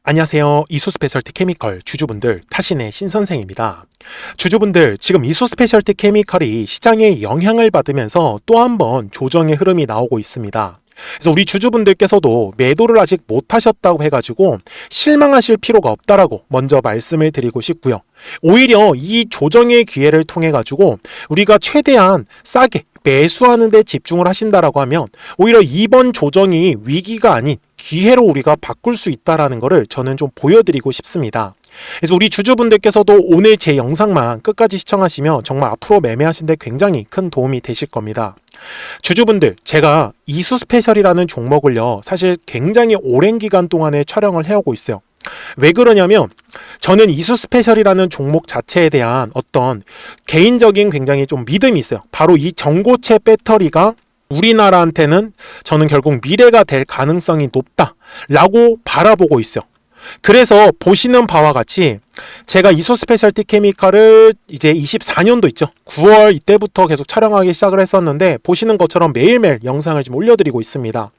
안녕하세요. 이수스페셜티 케미컬 주주분들 타신의 신선생입니다. 주주분들, 지금 이수스페셜티 케미컬이 시장에 영향을 받으면서 또 한 번 조정의 흐름이 나오고 있습니다. 그래서 우리 주주분들께서도 매도를 아직 못하셨다고 해가지고 실망하실 필요가 없다라고 먼저 말씀을 드리고 싶고요. 오히려 이 조정의 기회를 통해 가지고 우리가 최대한 싸게 매수하는 데 집중을 하신다라고 하면 오히려 이번 조정이 위기가 아닌 기회로 우리가 바꿀 수 있다라는 것을 저는 좀 보여드리고 싶습니다. 그래서 우리 주주분들께서도 오늘 제 영상만 끝까지 시청하시면 정말 앞으로 매매하신 데 굉장히 큰 도움이 되실 겁니다. 주주분들, 제가 이수스페셜이라는 종목을요, 사실 굉장히 오랜 기간 동안에 촬영을 해오고 있어요. 왜 그러냐면 저는 이수스페셜이라는 종목 자체에 대한 어떤 개인적인 굉장히 좀 믿음이 있어요. 바로 이 전고체 배터리가 우리나라한테는 저는 결국 미래가 될 가능성이 높다라고 바라보고 있어요. 그래서 보시는 바와 같이 제가 이수스페셜티 케미컬을 이제 24년도 있죠. 9월 이때부터 계속 촬영하기 시작을 했었는데 보시는 것처럼 매일매일 영상을 좀 올려드리고 있습니다.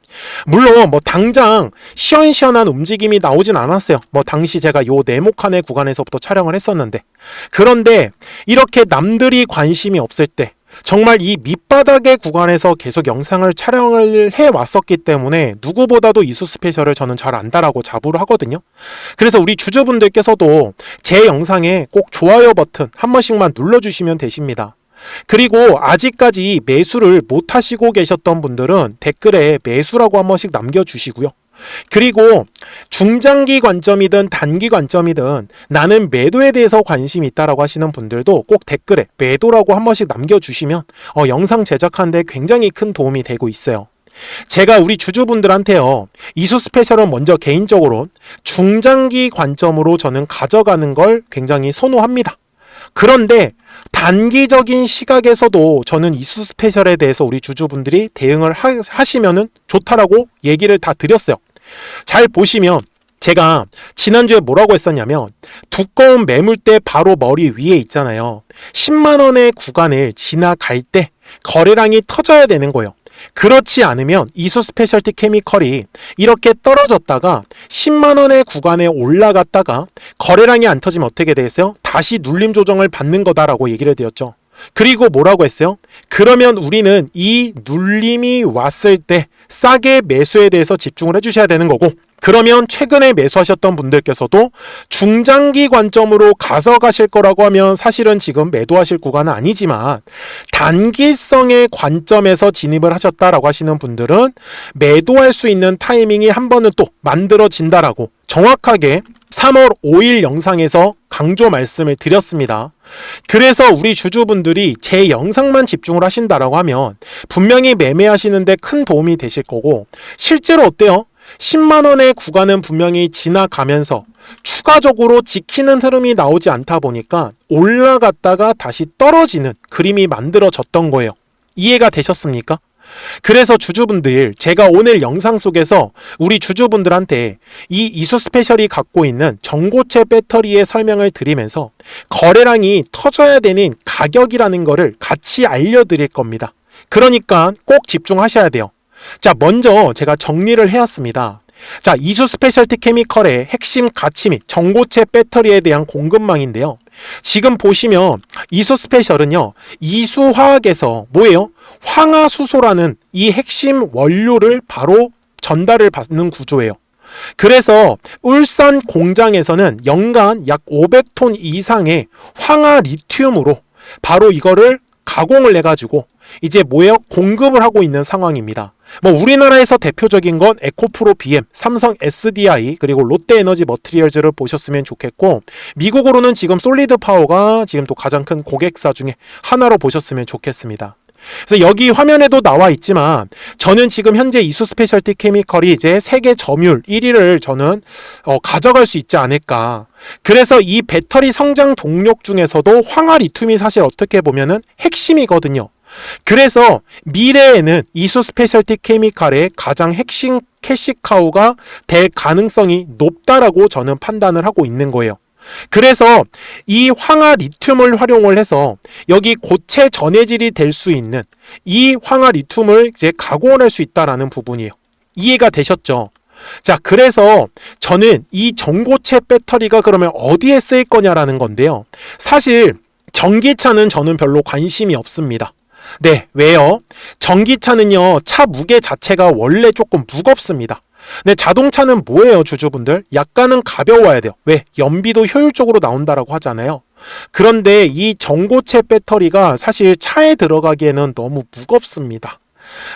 물론 뭐 당장 시원시원한 움직임이 나오진 않았어요. 뭐 당시 제가 요 네모칸의 구간에서부터 촬영을 했었는데, 그런데 이렇게 남들이 관심이 없을 때 정말 이 밑바닥의 구간에서 계속 영상을 촬영을 해왔었기 때문에 누구보다도 이수스페셜을 저는 잘 안다라고 자부를 하거든요. 그래서 우리 주주분들께서도 제 영상에 꼭 좋아요 버튼 한 번씩만 눌러주시면 되십니다. 그리고 아직까지 매수를 못 하시고 계셨던 분들은 댓글에 매수라고 한 번씩 남겨주시고요. 그리고 중장기 관점이든 단기 관점이든 나는 매도에 대해서 관심이 있다라고 하시는 분들도 꼭 댓글에 매도라고 한 번씩 남겨주시면 영상 제작하는데 굉장히 큰 도움이 되고 있어요. 제가 우리 주주분들한테요, 이수스페셜은 먼저 개인적으로 중장기 관점으로 저는 가져가는 걸 굉장히 선호합니다. 그런데 단기적인 시각에서도 저는 이수스페셜에 대해서 우리 주주분들이 대응을 하시면은 좋다라고 얘기를 다 드렸어요. 잘 보시면 제가 지난주에 뭐라고 했었냐면 두꺼운 매물대 바로 머리 위에 있잖아요. 10만원의 구간을 지나갈 때 거래량이 터져야 되는 거예요. 그렇지 않으면 이수스페셜티 케미컬이 이렇게 떨어졌다가 10만원의 구간에 올라갔다가 거래량이 안 터지면 어떻게 되겠어요? 다시 눌림 조정을 받는 거다라고 얘기를 드렸죠. 그리고 뭐라고 했어요? 그러면 우리는 이 눌림이 왔을 때 싸게 매수에 대해서 집중을 해주셔야 되는 거고, 그러면 최근에 매수하셨던 분들께서도 중장기 관점으로 가져가실 거라고 하면 사실은 지금 매도하실 구간은 아니지만 단기성의 관점에서 진입을 하셨다라고 하시는 분들은 매도할 수 있는 타이밍이 한 번은 또 만들어진다라고 정확하게 3월 5일 영상에서 강조 말씀을 드렸습니다. 그래서 우리 주주분들이 제 영상만 집중을 하신다라고 하면 분명히 매매하시는데 큰 도움이 되실 거고, 실제로 어때요? 10만원의 구간은 분명히 지나가면서 추가적으로 지키는 흐름이 나오지 않다 보니까 올라갔다가 다시 떨어지는 그림이 만들어졌던 거예요. 이해가 되셨습니까? 그래서 주주분들, 제가 오늘 영상 속에서 우리 주주분들한테 이 이수스페셜이 갖고 있는 전고체 배터리의 설명을 드리면서 거래량이 터져야 되는 가격이라는 거를 같이 알려드릴 겁니다. 그러니까 꼭 집중하셔야 돼요. 자, 먼저 제가 정리를 해왔습니다. 자, 이수스페셜티 케미컬의 핵심 가치 및 전고체 배터리에 대한 공급망인데요. 지금 보시면 이수스페셜은요, 이수화학에서 뭐예요? 황화수소라는 이 핵심 원료를 바로 전달을 받는 구조예요. 그래서 울산 공장에서는 연간 약 500톤 이상의 황화 리튬으로 바로 이거를 가공을 해가지고 이제 뭐예요? 공급을 하고 있는 상황입니다. 뭐 우리나라에서 대표적인 건 에코프로 BM, 삼성 SDI, 그리고 롯데에너지 머티리얼즈를 보셨으면 좋겠고, 미국으로는 지금 솔리드 파워가 지금 또 가장 큰 고객사 중에 하나로 보셨으면 좋겠습니다. 그래서 여기 화면에도 나와 있지만 저는 지금 현재 이수스페셜티 케미컬이 이제 세계 점유율 1위를 저는 가져갈 수 있지 않을까. 그래서 이 배터리 성장 동력 중에서도 황화 리튬이 사실 어떻게 보면은 핵심이거든요. 그래서 미래에는 이수스페셜티 케미컬의 가장 핵심 캐시카우가 될 가능성이 높다라고 저는 판단을 하고 있는 거예요. 그래서 이 황화 리튬을 활용을 해서 여기 고체 전해질이 될 수 있는 이 황화 리튬을 이제 가공을 할 수 있다라는 부분이에요. 이해가 되셨죠? 자, 그래서 저는 이 전고체 배터리가 그러면 어디에 쓰일 거냐라는 건데요. 사실 전기차는 저는 별로 관심이 없습니다. 네, 왜요? 전기차는요, 차 무게 자체가 원래 조금 무겁습니다. 네, 자동차는 뭐예요, 주주분들? 약간은 가벼워야 돼요. 왜? 연비도 효율적으로 나온다라고 하잖아요. 그런데 이 전고체 배터리가 사실 차에 들어가기에는 너무 무겁습니다.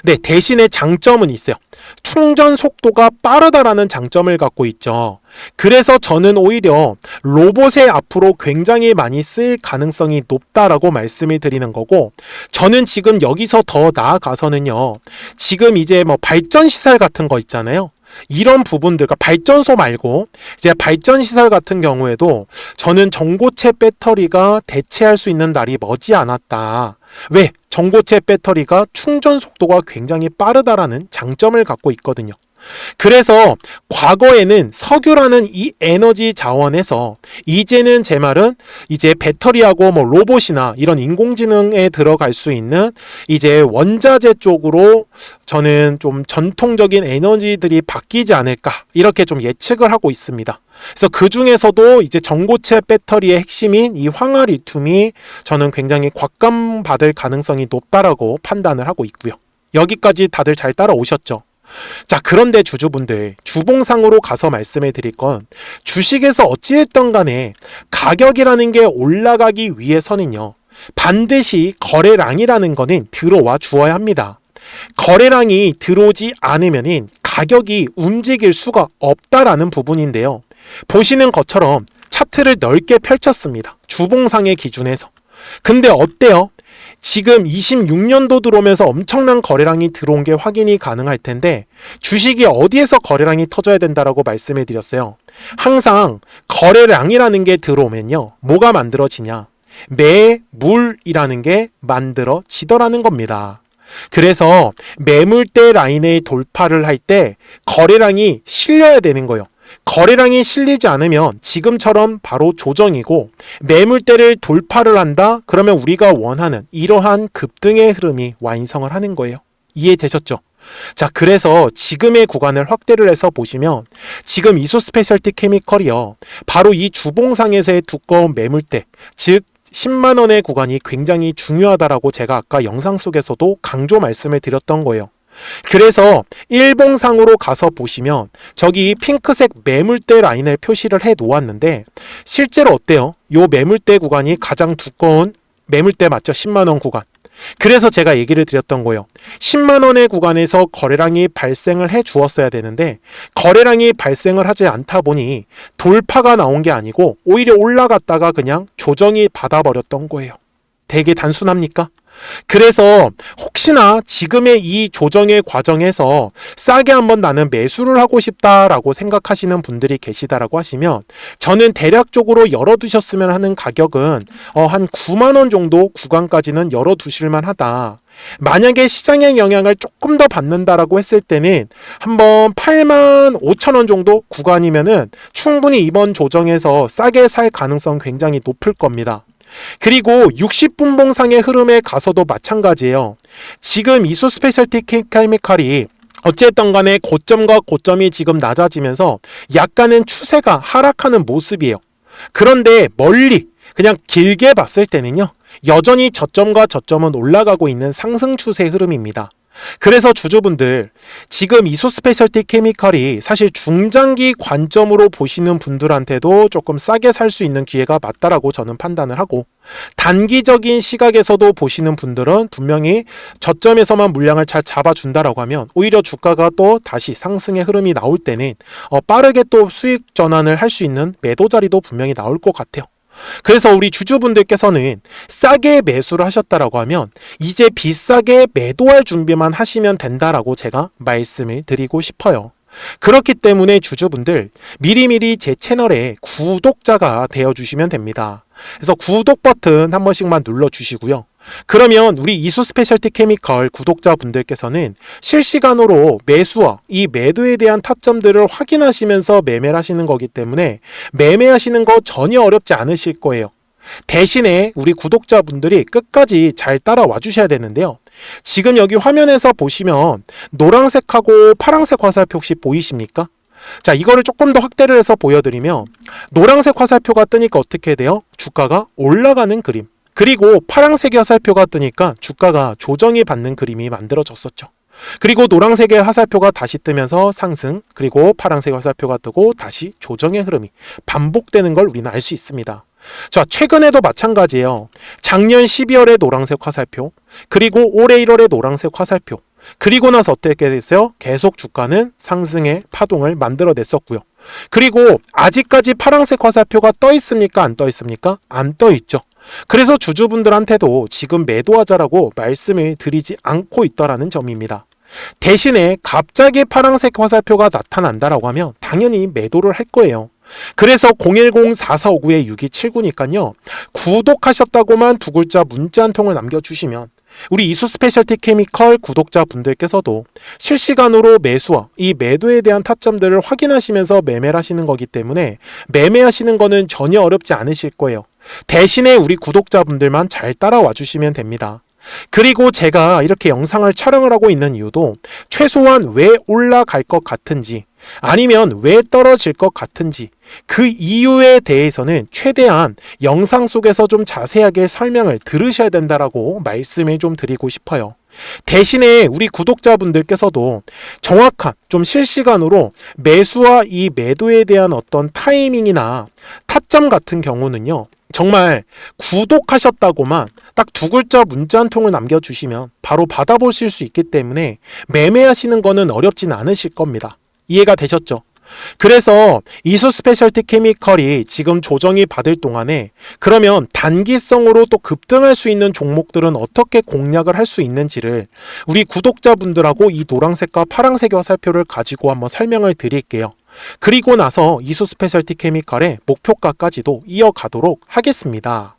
네, 대신에 장점은 있어요. 충전 속도가 빠르다라는 장점을 갖고 있죠. 그래서 저는 오히려 로봇에 앞으로 굉장히 많이 쓰일 가능성이 높다라고 말씀을 드리는 거고, 저는 지금 여기서 더 나아가서는요, 지금 이제 뭐 발전 시설 같은 거 있잖아요. 이런 부분들, 그러니까 발전소 말고 이제 발전 시설 같은 경우에도 저는 전고체 배터리가 대체할 수 있는 날이 머지 않았다. 왜? 전고체 배터리가 충전 속도가 굉장히 빠르다라는 장점을 갖고 있거든요. 그래서 과거에는 석유라는 이 에너지 자원에서 이제는 제 말은 이제 배터리하고 뭐 로봇이나 이런 인공지능에 들어갈 수 있는 이제 원자재 쪽으로 저는 좀 전통적인 에너지들이 바뀌지 않을까 이렇게 좀 예측을 하고 있습니다. 그래서 그 중에서도 이제 전고체 배터리의 핵심인 이 황화리튬이 저는 굉장히 곽감받을 가능성이 높다라고 판단을 하고 있고요. 여기까지 다들 잘 따라오셨죠? 자, 그런데 주주분들, 주봉상으로 가서 말씀해 드릴 건 주식에서 어찌됐든 간에 가격이라는 게 올라가기 위해서는요, 반드시 거래량이라는 거는 들어와 주어야 합니다. 거래량이 들어오지 않으면 가격이 움직일 수가 없다라는 부분인데요. 보시는 것처럼 차트를 넓게 펼쳤습니다. 주봉상의 기준에서. 근데 어때요? 지금 26년도 들어오면서 엄청난 거래량이 들어온 게 확인이 가능할 텐데 주식이 어디에서 거래량이 터져야 된다라고 말씀해 드렸어요. 항상 거래량이라는 게 들어오면요, 뭐가 만들어지냐? 매물이라는 게 만들어지더라는 겁니다. 그래서 매물대 라인의 돌파를 할 때 거래량이 실려야 되는 거예요. 거래량이 실리지 않으면 지금처럼 바로 조정이고, 매물대를 돌파를 한다? 그러면 우리가 원하는 이러한 급등의 흐름이 완성을 하는 거예요. 이해되셨죠? 자, 그래서 지금의 구간을 확대를 해서 보시면 지금 이소스페셜티 케미컬이요, 바로 이 주봉상에서의 두꺼운 매물대, 즉 10만원의 구간이 굉장히 중요하다라고 제가 아까 영상 속에서도 강조 말씀을 드렸던 거예요. 그래서 일봉상으로 가서 보시면 저기 핑크색 매물대 라인을 표시를 해 놓았는데 실제로 어때요? 요 매물대 구간이 가장 두꺼운 매물대 맞죠? 10만원 구간. 그래서 제가 얘기를 드렸던 거예요. 10만원의 구간에서 거래량이 발생을 해 주었어야 되는데 거래량이 발생을 하지 않다 보니 돌파가 나온 게 아니고 오히려 올라갔다가 그냥 조정이 받아버렸던 거예요. 되게 단순합니까? 그래서 혹시나 지금의 이 조정의 과정에서 싸게 한번 나는 매수를 하고 싶다라고 생각하시는 분들이 계시다라고 하시면 저는 대략적으로 열어두셨으면 하는 가격은 한 9만원 정도 구간까지는 열어두실만 하다. 만약에 시장의 영향을 조금 더 받는다라고 했을 때는 한번 8만 5천 원 정도 구간이면은 충분히 이번 조정에서 싸게 살 가능성 굉장히 높을 겁니다. 그리고 60분 봉상의 흐름에 가서도 마찬가지예요. 지금 이소스페셜티 케미칼이 어쨌든 간에 고점과 고점이 지금 낮아지면서 약간은 추세가 하락하는 모습이에요. 그런데 멀리 그냥 길게 봤을 때는요, 여전히 저점과 저점은 올라가고 있는 상승 추세 흐름입니다. 그래서 주주분들, 지금 이소스페셜티 케미칼이 사실 중장기 관점으로 보시는 분들한테도 조금 싸게 살 수 있는 기회가 맞다라고 저는 판단을 하고, 단기적인 시각에서도 보시는 분들은 분명히 저점에서만 물량을 잘 잡아준다라고 하면 오히려 주가가 또 다시 상승의 흐름이 나올 때는 빠르게 또 수익 전환을 할 수 있는 매도 자리도 분명히 나올 것 같아요. 그래서 우리 주주분들께서는 싸게 매수를 하셨다라고 하면 이제 비싸게 매도할 준비만 하시면 된다라고 제가 말씀을 드리고 싶어요. 그렇기 때문에 주주분들 미리미리 제 채널에 구독자가 되어주시면 됩니다. 그래서 구독 버튼 한 번씩만 눌러주시고요. 그러면 우리 이수스페셜티 케미컬 구독자분들께서는 실시간으로 매수와 이 매도에 대한 타점들을 확인하시면서 매매를 하시는 거기 때문에 매매하시는 거 전혀 어렵지 않으실 거예요. 대신에 우리 구독자분들이 끝까지 잘 따라와 주셔야 되는데요. 지금 여기 화면에서 보시면 노란색하고 파란색 화살표 혹시 보이십니까? 자, 이거를 조금 더 확대를 해서 보여드리면 노란색 화살표가 뜨니까 어떻게 돼요? 주가가 올라가는 그림. 그리고 파란색 화살표가 뜨니까 주가가 조정이 받는 그림이 만들어졌었죠. 그리고 노란색의 화살표가 다시 뜨면서 상승, 그리고 파란색 화살표가 뜨고 다시 조정의 흐름이 반복되는 걸 우리는 알 수 있습니다. 자, 최근에도 마찬가지예요. 작년 12월에 노란색 화살표, 그리고 올해 1월에 노란색 화살표, 그리고 나서 어떻게 됐어요? 계속 주가는 상승의 파동을 만들어냈었고요. 그리고 아직까지 파란색 화살표가 떠 있습니까? 안 떠 있습니까? 안 떠 있죠. 그래서 주주분들한테도 지금 매도하자라고 말씀을 드리지 않고 있다라는 점입니다. 대신에 갑자기 파란색 화살표가 나타난다라고 하면 당연히 매도를 할 거예요. 그래서 010-4459-6279니까요. 구독하셨다고만 두 글자 문자 한 통을 남겨주시면 우리 이수 스페셜티 케미컬 구독자분들께서도 실시간으로 매수와 이 매도에 대한 타점들을 확인하시면서 매매를 하시는 거기 때문에 매매하시는 거는 전혀 어렵지 않으실 거예요. 대신에 우리 구독자분들만 잘 따라와 주시면 됩니다. 그리고 제가 이렇게 영상을 촬영을 하고 있는 이유도 최소한 왜 올라갈 것 같은지 아니면 왜 떨어질 것 같은지 그 이유에 대해서는 최대한 영상 속에서 좀 자세하게 설명을 들으셔야 된다라고 말씀을 좀 드리고 싶어요. 대신에 우리 구독자분들께서도 정확한 좀 실시간으로 매수와 이 매도에 대한 어떤 타이밍이나 타점 같은 경우는요. 정말 구독하셨다고만 딱 두 글자 문자 한 통을 남겨주시면 바로 받아보실 수 있기 때문에 매매하시는 거는 어렵진 않으실 겁니다. 이해가 되셨죠? 그래서 이수 스페셜티 케미컬이 지금 조정이 받을 동안에 그러면 단기성으로 또 급등할 수 있는 종목들은 어떻게 공략을 할 수 있는지를 우리 구독자분들하고 이 노란색과 파란색의 화살표를 가지고 한번 설명을 드릴게요. 그리고 나서 이수 스페셜티 케미컬의 목표가까지도 이어가도록 하겠습니다.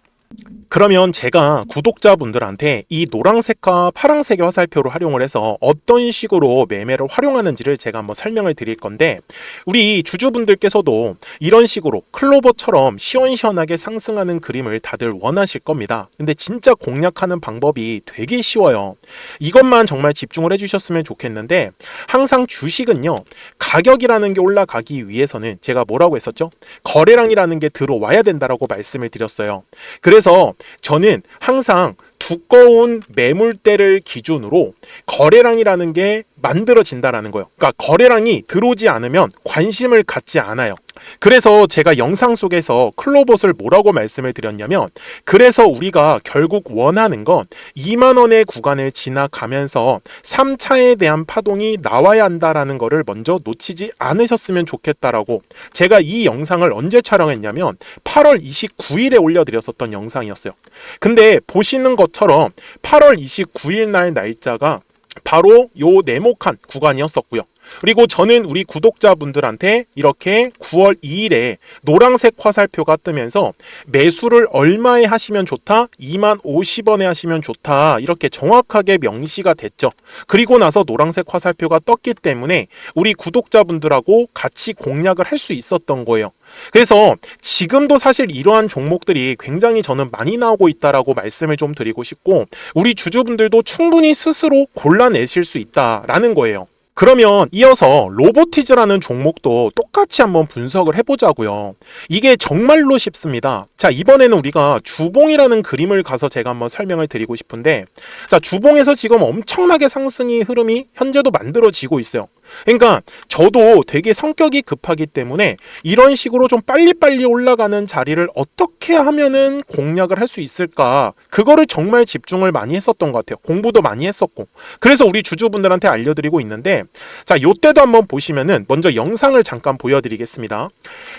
그러면 제가 구독자분들한테 이 노란색과 파란색의 화살표를 활용을 해서 어떤 식으로 매매를 활용하는지를 제가 한번 설명을 드릴 건데 우리 주주분들께서도 이런 식으로 클로버처럼 시원시원하게 상승하는 그림을 다들 원하실 겁니다. 근데 진짜 공략하는 방법이 되게 쉬워요. 이것만 정말 집중을 해주셨으면 좋겠는데 항상 주식은요 가격이라는 게 올라가기 위해서는 제가 뭐라고 했었죠? 거래량이라는 게 들어와야 된다라고 말씀을 드렸어요. 그래서 저는 항상 두꺼운 매물대를 기준으로 거래량이라는 게 만들어진다라는 거예요. 그러니까 거래량이 들어오지 않으면 관심을 갖지 않아요. 그래서 제가 영상 속에서 클로봇을 뭐라고 말씀을 드렸냐면 그래서 우리가 결국 원하는 건 2만원의 구간을 지나가면서 3차에 대한 파동이 나와야 한다라는 거를 먼저 놓치지 않으셨으면 좋겠다라고 제가 이 영상을 언제 촬영했냐면 8월 29일에 올려드렸었던 영상이었어요. 근데 보시는 것처럼 8월 29일 날 날짜가 바로 요 네모칸 구간이었었고요. 그리고 저는 우리 구독자분들한테 이렇게 9월 2일에 노란색 화살표가 뜨면서 매수를 얼마에 하시면 좋다? 2만 50원에 하시면 좋다. 이렇게 정확하게 명시가 됐죠. 그리고 나서 노란색 화살표가 떴기 때문에 우리 구독자분들하고 같이 공략을 할 수 있었던 거예요. 그래서 지금도 사실 이러한 종목들이 굉장히 저는 많이 나오고 있다라고 말씀을 좀 드리고 싶고 우리 주주분들도 충분히 스스로 골라내실 수 있다라는 거예요. 그러면 이어서 로보티즈라는 종목도 똑같이 한번 분석을 해보자고요. 이게 정말로 쉽습니다. 자, 이번에는 우리가 주봉이라는 그림을 가서 제가 한번 설명을 드리고 싶은데 자, 주봉에서 지금 엄청나게 상승이 흐름이 현재도 만들어지고 있어요. 그러니까 저도 되게 성격이 급하기 때문에 이런 식으로 좀 빨리빨리 올라가는 자리를 어떻게 하면은 공략을 할 수 있을까 그거를 정말 집중을 많이 했었던 것 같아요. 공부도 많이 했었고 그래서 우리 주주분들한테 알려드리고 있는데 자, 요때도 한번 보시면은 먼저 영상을 잠깐 보여드리겠습니다.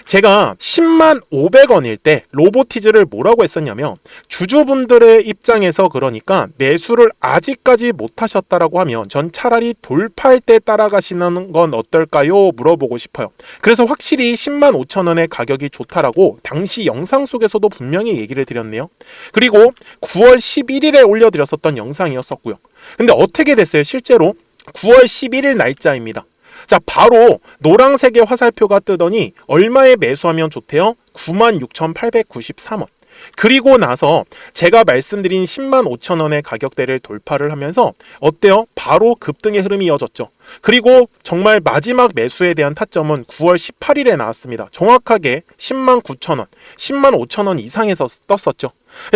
제가 10만 500원일 때 로보티즈를 뭐라고 했었냐면 주주분들의 입장에서 그러니까 매수를 아직까지 못 하셨다라고 하면 전 차라리 돌파할 때 따라가시는 건 어떨까요? 물어보고 싶어요. 그래서 확실히 10만 5천 원의 가격이 좋다라고 당시 영상 속에서도 분명히 얘기를 드렸네요. 그리고 9월 11일에 올려드렸었던 영상이었었고요. 근데 어떻게 됐어요? 실제로 9월 11일 날짜입니다. 자, 바로 노란색의 화살표가 뜨더니 얼마에 매수하면 좋대요? 96,893원. 그리고 나서 제가 말씀드린 105,000원의 가격대를 돌파를 하면서 어때요? 바로 급등의 흐름이 이어졌죠. 그리고 정말 마지막 매수에 대한 타점은 9월 18일에 나왔습니다. 정확하게 109,000원, 105,000원 이상에서 떴었죠.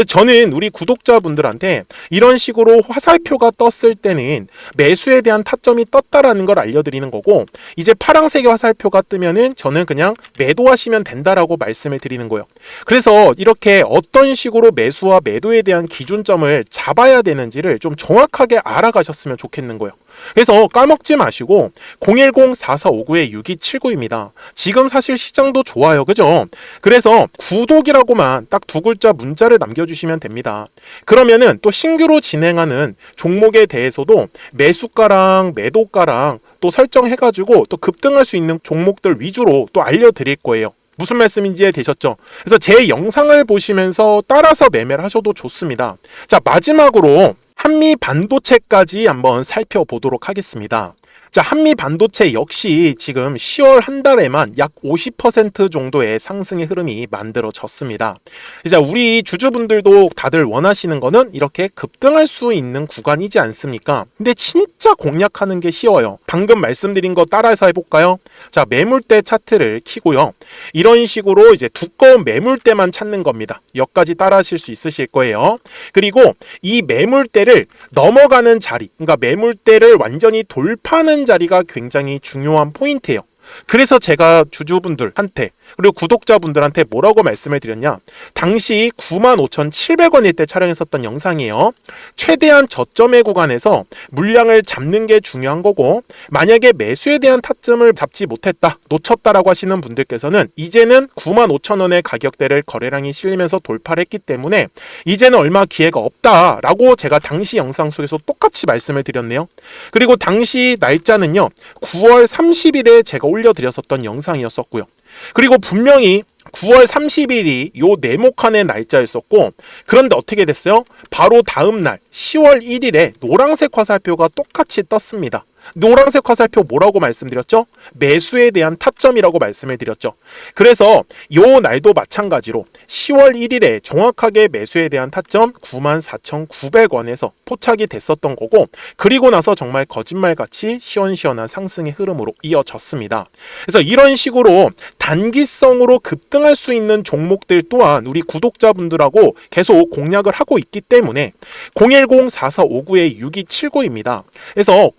저는 우리 구독자분들한테 이런 식으로 화살표가 떴을 때는 매수에 대한 타점이 떴다라는 걸 알려드리는 거고, 이제 파란색의 화살표가 뜨면은 저는 그냥 매도하시면 된다라고 말씀을 드리는 거예요. 그래서 이렇게 어떤 식으로 매수와 매도에 대한 기준점을 잡아야 되는지를 좀 정확하게 알아가셨으면 좋겠는 거예요. 그래서 까먹지 마시고 010-4459-6279입니다. 지금 사실 시장도 좋아요, 그죠? 그래서 구독이라고만 딱 두 글자 문자를 남겨주시면 됩니다. 그러면은 또 신규로 진행하는 종목에 대해서도 매수가랑 매도가랑 또 설정해가지고 또 급등할 수 있는 종목들 위주로 또 알려드릴 거예요. 무슨 말씀인지 되셨죠? 그래서 제 영상을 보시면서 따라서 매매를 하셔도 좋습니다. 자, 마지막으로 한미 반도체까지 한번 살펴보도록 하겠습니다. 자, 한미 반도체 역시 지금 10월 한 달에만 약 50% 정도의 상승의 흐름이 만들어졌습니다. 이제 우리 주주분들도 다들 원하시는 거는 이렇게 급등할 수 있는 구간이지 않습니까? 근데 진짜 공략하는 게 쉬워요. 방금 말씀드린 거 따라해서 해볼까요? 자, 매물대 차트를 키고요. 이런 식으로 이제 두꺼운 매물대만 찾는 겁니다. 여기까지 따라하실 수 있으실 거예요. 그리고 이 매물대를 넘어가는 자리, 그러니까 매물대를 완전히 돌파하는 자리가 굉장히 중요한 포인트예요. 그래서 제가 주주분들한테 그리고 구독자분들한테 뭐라고 말씀을 드렸냐, 당시 95,700원일 때 촬영했었던 영상이에요. 최대한 저점의 구간에서 물량을 잡는 게 중요한 거고, 만약에 매수에 대한 타점을 잡지 못했다, 놓쳤다라고 하시는 분들께서는 이제는 95,000원의 가격대를 거래량이 실리면서 돌파를 했기 때문에 이제는 얼마 기회가 없다라고 제가 당시 영상 속에서 똑같이 말씀을 드렸네요. 그리고 당시 날짜는요, 9월 30일에 제가 올려드렸었던 영상이었었고요. 그리고 분명히 9월 30일이 요 네모칸의 날짜였었고, 그런데 어떻게 됐어요? 바로 다음 날 10월 1일에 노란색 화살표가 똑같이 떴습니다. 노란색 화살표 뭐라고 말씀드렸죠? 매수에 대한 타점이라고 말씀을 드렸죠. 그래서 요 날도 마찬가지로 10월 1일에 정확하게 매수에 대한 타점 94,900원에서 포착이 됐었던 거고, 그리고 나서 정말 거짓말같이 시원시원한 상승의 흐름으로 이어졌습니다. 그래서 이런 식으로 단기성으로 급등할 수 있는 종목들 또한 우리 구독자분들하고 계속 공략을 하고 있기 때문에 010-4459-6279입니다. 그래서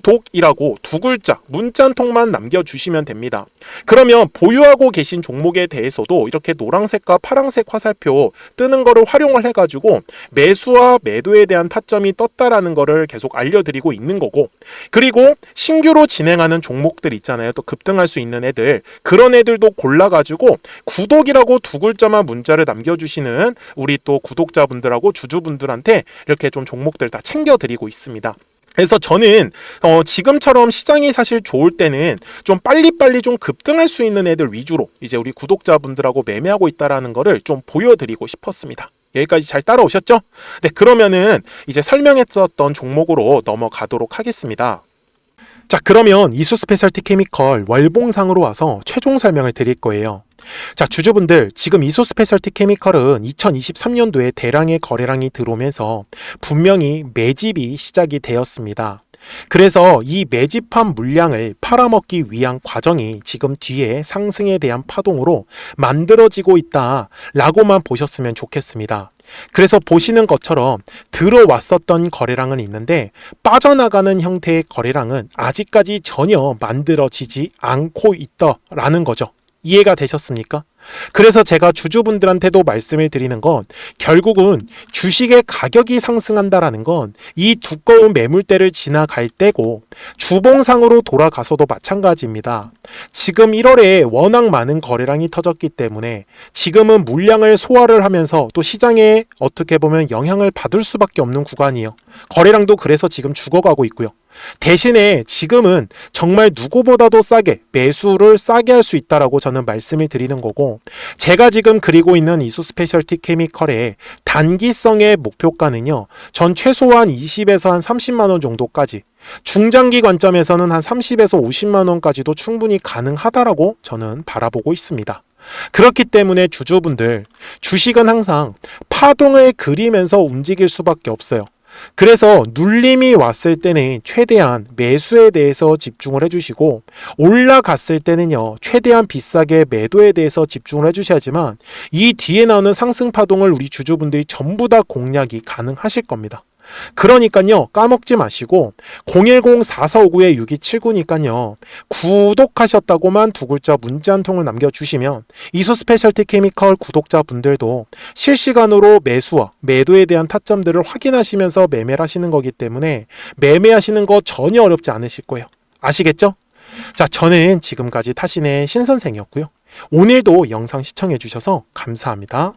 구독이라고 두 글자 문자 한 통만 남겨주시면 됩니다. 그러면 보유하고 계신 종목에 대해서도 이렇게 노란색과 파란색 화살표 뜨는 거를 활용을 해가지고 매수와 매도에 대한 타점이 떴다라는 거를 계속 알려드리고 있는 거고, 그리고 신규로 진행하는 종목들 있잖아요. 또 급등할 수 있는 애들, 그런 애들도 골라가지고 구독이라고 두 글자만 문자를 남겨주시는 우리 또 구독자분들하고 주주분들한테 이렇게 좀 종목들 다 챙겨드리고 있습니다. 그래서 저는 지금처럼 시장이 사실 좋을 때는 좀 빨리빨리 좀 급등할 수 있는 애들 위주로 이제 우리 구독자분들하고 매매하고 있다라는 거를 좀 보여드리고 싶었습니다. 여기까지 잘 따라오셨죠? 네, 그러면은 이제 설명했었던 종목으로 넘어가도록 하겠습니다. 자, 그러면 이수스페셜티 케미컬 월봉상으로 와서 최종 설명을 드릴 거예요. 자, 주주분들, 지금 이수스페셜티 케미컬은 2023년도에 대량의 거래량이 들어오면서 분명히 매집이 시작이 되었습니다. 그래서 이 매집한 물량을 팔아먹기 위한 과정이 지금 뒤에 상승에 대한 파동으로 만들어지고 있다라고만 보셨으면 좋겠습니다. 그래서 보시는 것처럼 들어왔었던 거래량은 있는데 빠져나가는 형태의 거래량은 아직까지 전혀 만들어지지 않고 있다라는 거죠. 이해가 되셨습니까? 그래서 제가 주주분들한테도 말씀을 드리는 건 결국은 주식의 가격이 상승한다라는 건 이 두꺼운 매물대를 지나갈 때고, 주봉상으로 돌아가서도 마찬가지입니다. 지금 1월에 워낙 많은 거래량이 터졌기 때문에 지금은 물량을 소화를 하면서 또 시장에 어떻게 보면 영향을 받을 수밖에 없는 구간이에요. 거래량도 그래서 지금 죽어가고 있고요. 대신에 지금은 정말 누구보다도 싸게 매수를 싸게 할 수 있다라고 저는 말씀을 드리는 거고, 제가 지금 그리고 있는 이수스페셜티 케미컬의 단기성의 목표가는요, 전 최소한 20에서 한 30만 원 정도까지, 중장기 관점에서는 한 30에서 50만 원까지도 충분히 가능하다라고 저는 바라보고 있습니다. 그렇기 때문에 주주분들, 주식은 항상 파동을 그리면서 움직일 수밖에 없어요. 그래서 눌림이 왔을 때는 최대한 매수에 대해서 집중을 해주시고, 올라갔을 때는요 최대한 비싸게 매도에 대해서 집중을 해주셔야지만 이 뒤에 나오는 상승 파동을 우리 주주분들이 전부 다 공략이 가능하실 겁니다. 그러니까요 까먹지 마시고 010-4459-6279니까요 구독하셨다고만 두 글자 문자 한 통을 남겨주시면 이수 스페셜티 케미컬 구독자분들도 실시간으로 매수와 매도에 대한 타점들을 확인하시면서 매매를 하시는 거기 때문에 매매하시는 거 전혀 어렵지 않으실 거예요. 아시겠죠? 자, 저는 지금까지 타신의 신선생이었고요. 오늘도 영상 시청해 주셔서 감사합니다.